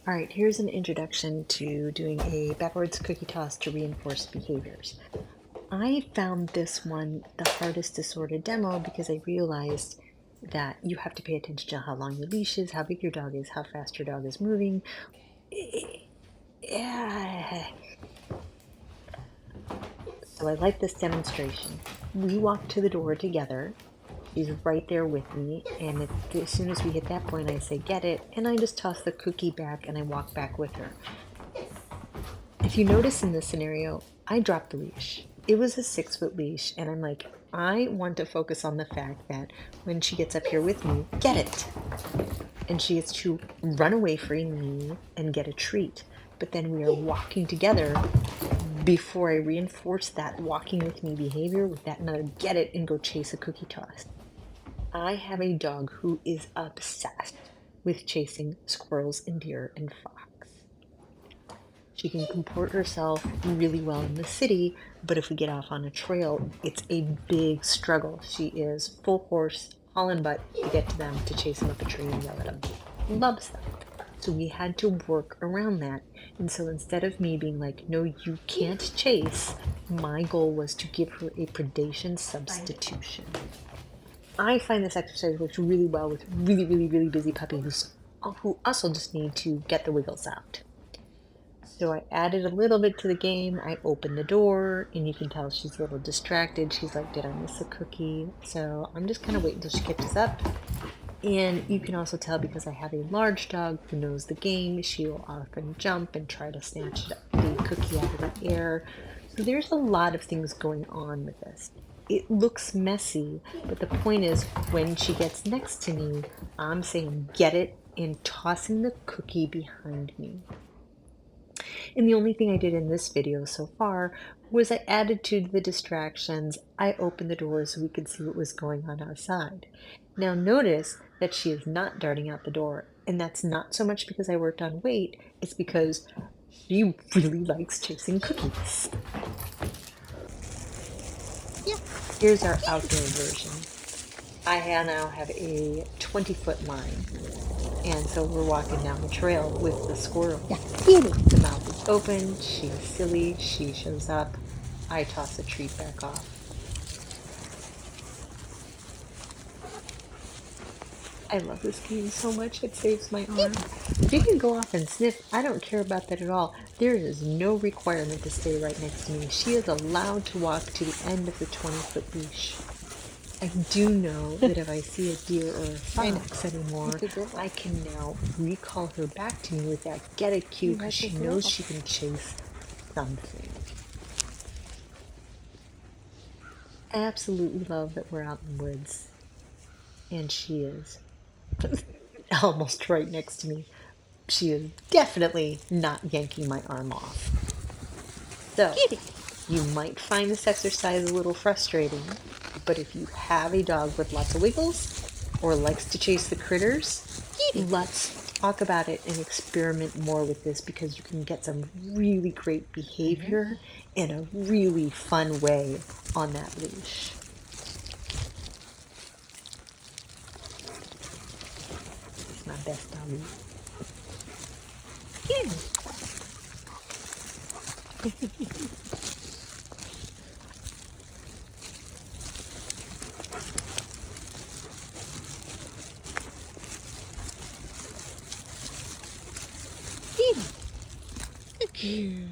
All right, here's an introduction to doing a backwards cookie toss to reinforce behaviors. I found this one the hardest to sort of demo because I realized that you have to pay attention to how long your leash is, how big your dog is, how fast your dog is moving. Yeah. So I like this demonstration. We walk to the door together. She's right there with me, and as soon as we hit that point, I say, "Get it," and I just toss the cookie back and I walk back with her. If you notice in this scenario, I dropped the leash. It was a 6-foot leash, and I'm like, I want to focus on the fact that when she gets up here with me, get it. And she gets to run away from me and get a treat. But then we are walking together before I reinforce that walking with me behavior with that another get it and go chase a cookie toss. I have a dog who is obsessed with chasing squirrels and deer and fox. She can comport herself really well in the city, but if we get off on a trail, it's a big struggle. She is full horse, hauling butt to get to them, to chase them up a tree and yell at them. Loves them. So we had to work around that. And so instead of me being like, no, you can't chase, my goal was to give her a predation substitution. I find this exercise works really well with really, really, really busy puppies who also just need to get the wiggles out. So I added a little bit to the game. I opened the door, and you can tell she's a little distracted. She's like, did I miss a cookie? So I'm just kind of waiting until she catches up. And you can also tell because I have a large dog who knows the game, she will often jump and try to snatch the cookie out of the air. So there's a lot of things going on with this. It looks messy, but the point is when she gets next to me, I'm saying, get it, and tossing the cookie behind me. And the only thing I did in this video so far was I added to the distractions. I opened the door so we could see what was going on outside. Now notice that she is not darting out the door, and that's not so much because I worked on weight, it's because she really likes chasing cookies. Yeah. Here's our outdoor version. I now have a 20-foot line, and so we're walking down the trail with the squirrel. Yeah. Beauty. The mouth is open, she's silly, she shows up, I toss a treat back off. I love this game so much, it saves my arm. She can go off and sniff, I don't care about that at all. There is no requirement to stay right next to me. She is allowed to walk to the end of the 20-foot leash. I do know that if I see a deer or a fox anymore, I can now recall her back to me with that get it cue because she knows she can chase something. I absolutely love that we're out in the woods, and she is almost right next to me. She is definitely not yanking my arm off. So, you might find this exercise a little frustrating, but if you have a dog with lots of wiggles or likes to chase the critters, let's talk about it and experiment more with this because you can get some really great behavior in a really fun way on that leash. It's my best doggy. Thank you.